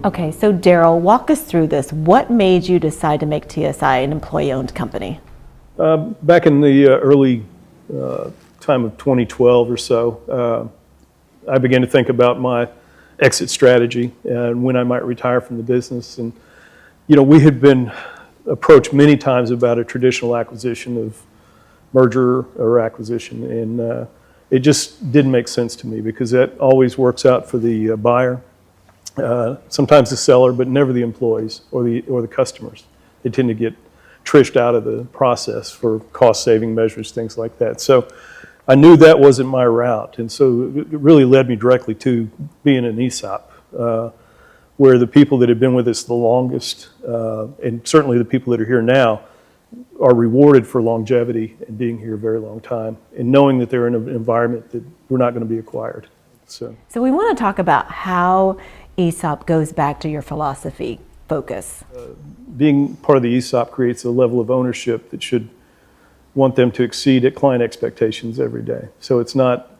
Okay, so Darryl, walk us through this. What made you decide to make TSi an employee-owned company? Back in the early time of 2012 or so, I began to think about my exit strategy and when I might retire from the business. And, you know, we had been approached many times about a traditional acquisition of merger or acquisition, and it just didn't make sense to me because that always works out for the buyer, sometimes the seller, but never the employees or the customers. They tend to get trished out of the process for cost-saving measures, things like that. So I knew that wasn't my route, and so it really led me directly to being an ESOP, where the people that have been with us the longest, and certainly the people that are here now, are rewarded for longevity and being here a very long time, and knowing that they're in an environment that we're not going to be acquired. So we want to talk about how ESOP goes back to your philosophy focus. Being part of the ESOP creates a level of ownership that should want them to exceed at client expectations every day. So it's not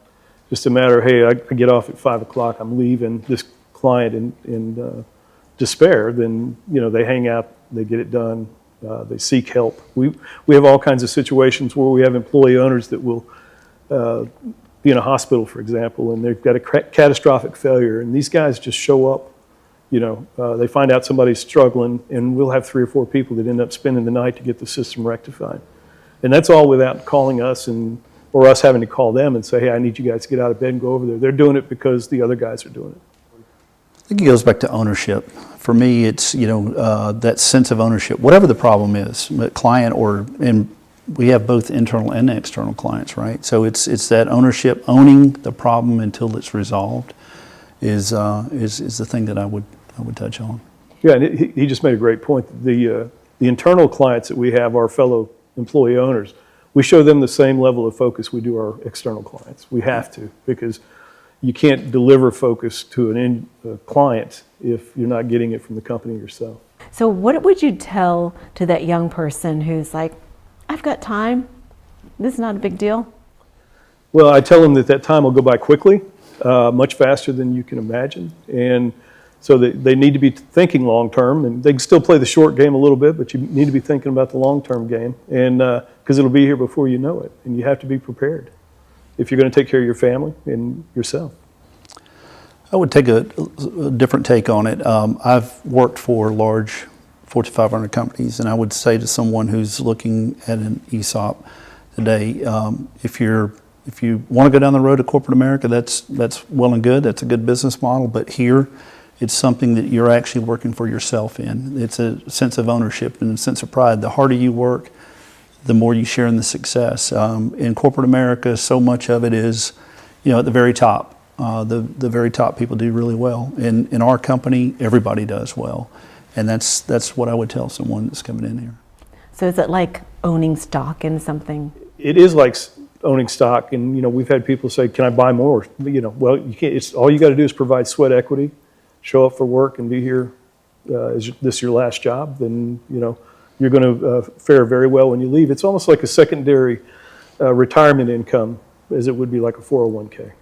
just a matter of, hey, I get off at 5 o'clock, I'm leaving this client in despair. Then, you know, they hang out, they get it done, they seek help. We have all kinds of situations where we have employee owners that will be in a hospital, for example, and they've got a catastrophic failure, and these guys just show up. You know, they find out somebody's struggling, and we'll have 3 or 4 people that end up spending the night to get the system rectified. And that's all without calling us or us having to call them and say, hey, I need you guys to get out of bed and go over there. They're doing it because the other guys are doing it. I think it goes back to ownership. For me, it's, you know, that sense of ownership, whatever the problem is, client and we have both internal and external clients, right? So it's that ownership, owning the problem until it's resolved is the thing that I would touch on. Yeah, and he just made a great point. The internal clients that we have, our fellow employee owners, we show them the same level of focus we do our external clients. We have to, because you can't deliver focus to a client if you're not getting it from the company yourself. So what would you tell to that young person who's like, I've got time, this is not a big deal? Well, I tell them that time will go by quickly, much faster than you can imagine. And so they need to be thinking long term, and they can still play the short game a little bit, but you need to be thinking about the long term game, and because it'll be here before you know it, and you have to be prepared if you're going to take care of your family and yourself. I would take a different take on it. I've worked for large Fortune 500 companies, and I would say to someone who's looking at an ESOP today, if you want to go down the road to corporate America, that's well and good. That's a good business model, but here, it's something that you're actually working for yourself in. It's a sense of ownership and a sense of pride. The harder you work, the more you share in the success. In corporate America, so much of it is, you know, at the very top. The very top people do really well. In our company, everybody does well. And that's what I would tell someone that's coming in here. So is it like owning stock in something? It is like owning stock, and, you know, we've had people say, can I buy more? You know, well, you can't. It's all you got to do is provide sweat equity, show up for work, and be here. Is this your last job? Then, you know, you're going to fare very well when you leave. It's almost like a secondary retirement income, as it would be like a 401k.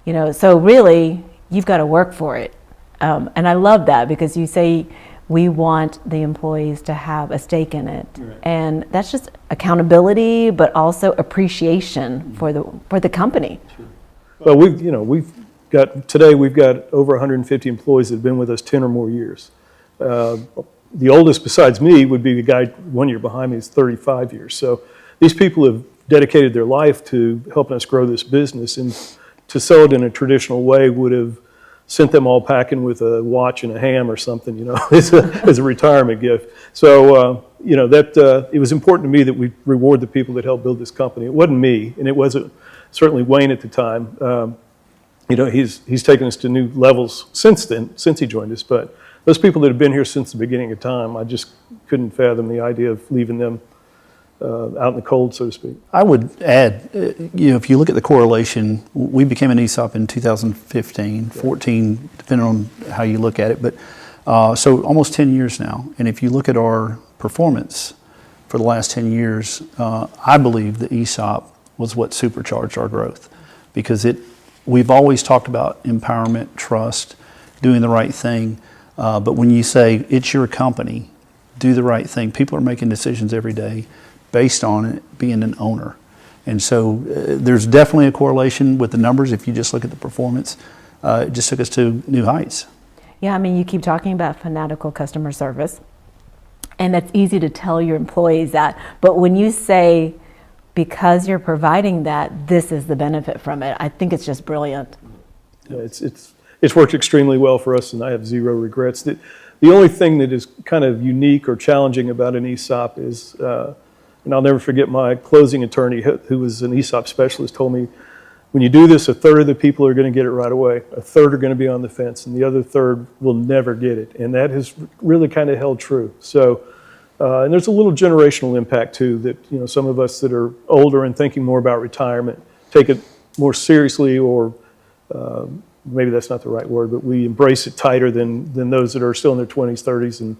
You know, so really, you've got to work for it. And I love that, because you say we want the employees to have a stake in it. Right. And that's just accountability, but also appreciation for the company. Sure. Well, we've got over 150 employees that have been with us 10 or more years. The oldest besides me would be the guy 1 year behind me, is 35 years. So these people have dedicated their life to helping us grow this business, and to sell it in a traditional way would have sent them all packing with a watch and a ham or something, you know, as a retirement gift. So, you know, that it was important to me that we reward the people that helped build this company. It wasn't me, and it wasn't certainly Wayne at the time. You know, he's taken us to new levels since then, since he joined us. But those people that have been here since the beginning of time, I just couldn't fathom the idea of leaving them out in the cold, so to speak. I would add, you know, if you look at the correlation, we became an ESOP in 2015, 14, depending on how you look at it, but so almost 10 years now. And if you look at our performance for the last 10 years, I believe the ESOP was what supercharged our growth, because we've always talked about empowerment, trust, doing the right thing. But when you say it's your company, do the right thing. People are making decisions every day based on it being an owner. And so there's definitely a correlation with the numbers. If you just look at the performance, it just took us to new heights. Yeah, I mean, you keep talking about fanatical customer service, and that's easy to tell your employees that. But when you say, because you're providing that, this is the benefit from it, I think it's just brilliant. Yeah, it's worked extremely well for us, and I have zero regrets. The only thing that is kind of unique or challenging about an ESOP is, and I'll never forget my closing attorney, who was an ESOP specialist, told me, when you do this, a third of the people are going to get it right away. A third are going to be on the fence, and the other third will never get it. And that has really kind of held true. So, and there's a little generational impact too, that some of us that are older and thinking more about retirement take it more seriously, or maybe that's not the right word, but we embrace it tighter than those that are still in their 20s, 30s, and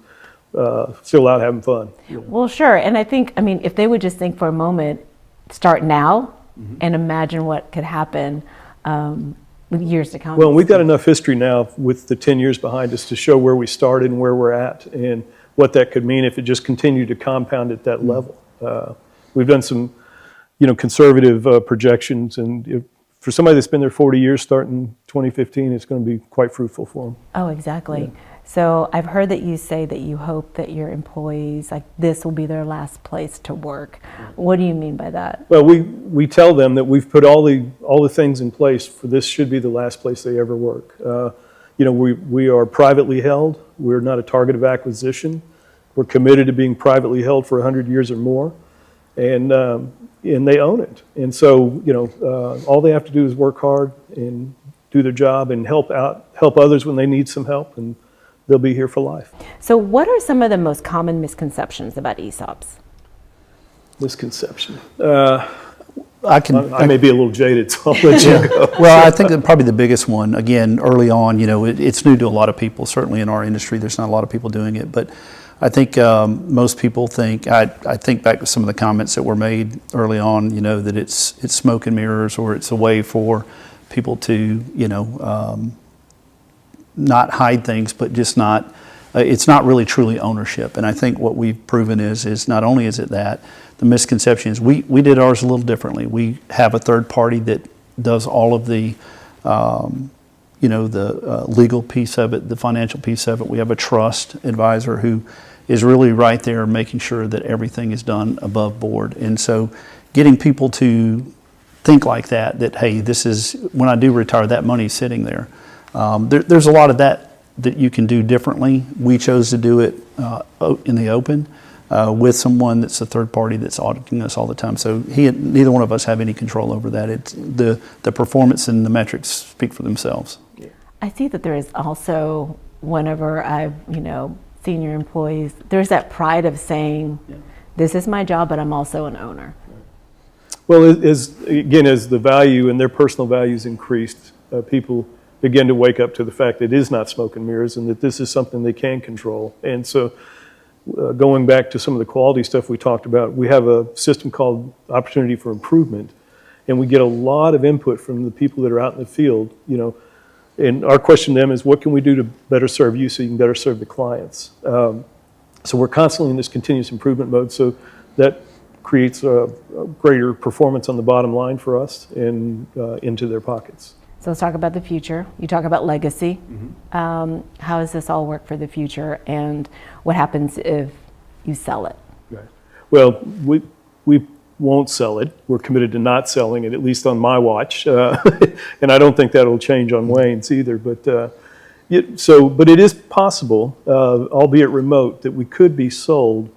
still out having fun. Well, sure. And I think, if they would just think for a moment, start now, and imagine what could happen with years to come. Well, we've got enough history now with the 10 years behind us to show where we started and where we're at, and what that could mean if it just continued to compound at that level. We've done some, conservative projections, and for somebody that's been there 40 years, starting 2015, it's going to be quite fruitful for them. Oh, exactly. Yeah. So I've heard that you say that you hope that your employees, this will be their last place to work. What do you mean by that? Well, we tell them that we've put all the things in place for this should be the last place they ever work. We are privately held. We're not a target of acquisition. We're committed to being privately held for 100 years or more, and they own it. And so, all they have to do is work hard and do their job and help others when they need some help, and they'll be here for life. So what are some of the most common misconceptions about ESOPs? Misconception. I may be a little jaded, so I'll let you go. Well, I think that probably the biggest one, again, early on, it's new to a lot of people. Certainly in our industry, there's not a lot of people doing it. But I think most people think, I think back to some of the comments that were made early on, that it's smoke and mirrors, or it's a way for people to, not hide things, but just not, it's not really truly ownership. And I think what we've proven is not only is it that, the misconception is we did ours a little differently. We have a third party that does all of the, the legal piece of it, the financial piece of it. We have a trust advisor who is really right there making sure that everything is done above board. And so getting people to think like that, hey, this is, when I do retire, that money's sitting there. There's a lot of that you can do differently. We chose to do it in the open with someone that's a third party that's auditing us all the time. So neither one of us have any control over that. It's the performance and the metrics speak for themselves. I see that there is also, whenever I've seen your employees, there's that pride of saying, this is my job, but I'm also an owner. Well, as the value and their personal values increased, people begin to wake up to the fact that it is not smoke and mirrors, and that this is something they can control. And so going back to some of the quality stuff we talked about, we have a system called Opportunity for Improvement, and we get a lot of input from the people that are out in the field, and our question to them is, what can we do to better serve you so you can better serve the clients? So we're constantly in this continuous improvement mode, so that creates a greater performance on the bottom line for us and into their pockets. So let's talk about the future. You talk about legacy. How does this all work for the future, and what happens if you sell it? Right. Well, we won't sell it. We're committed to not selling it, at least on my watch, and I don't think that'll change on Wayne's either. But but it is possible, albeit remote, that we could be sold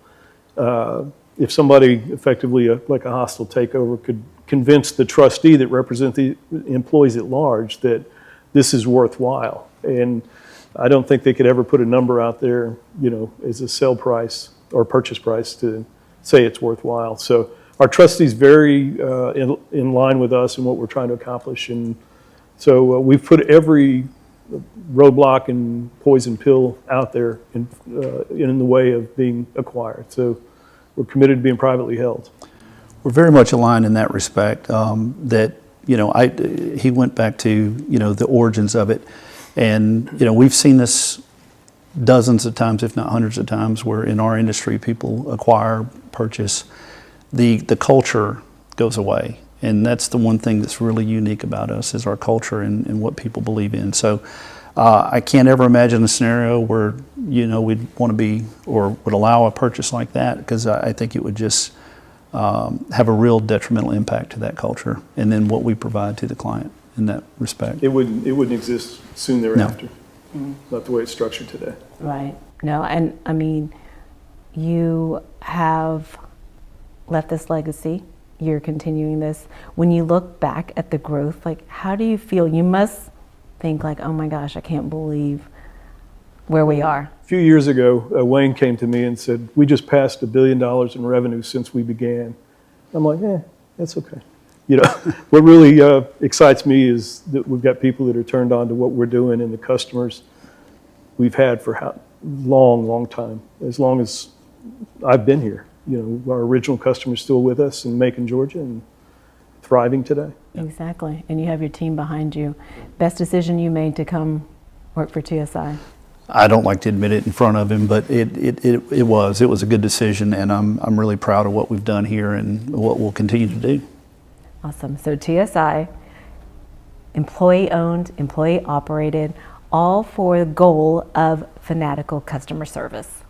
if somebody effectively, like a hostile takeover, could convince the trustee that represent the employees at large that this is worthwhile. And I don't think they could ever put a number out there, as a sale price or purchase price to say it's worthwhile. So our trustee's very in line with us and what we're trying to accomplish. And so we've put every roadblock and poison pill out there in the way of being acquired. So we're committed to being privately held. We're very much aligned in that respect. He went back to the origins of it, and we've seen this dozens of times, if not hundreds of times, where in our industry people acquire, purchase, the culture goes away. And that's the one thing that's really unique about us is our culture and what people believe in. So I can't ever imagine a scenario where, we'd want to be or would allow a purchase like that, because I think it would just have a real detrimental impact to that culture and then what we provide to the client in that respect. It wouldn't exist soon thereafter. Not the way it's structured today. Right. No, and I mean, you have left this legacy. You're continuing this. When you look back at the growth, like, how do you feel? You must think like, oh my gosh, I can't believe where we are. A few years ago, Wayne came to me and said, we just passed $1 billion in revenue since we began. I'm like, that's okay. What really excites me is that we've got people that are turned on to what we're doing, and the customers we've had for how long time, as long as I've been here. Our original customers still with us in Macon, Georgia, and thriving today. Exactly. And you have your team behind you. Best decision you made to come work for TSi? I don't like to admit it in front of him, but it was a good decision, and I'm really proud of what we've done here and what we'll continue to do. Awesome. So TSi, employee-owned, employee-operated, all for the goal of fanatical customer service.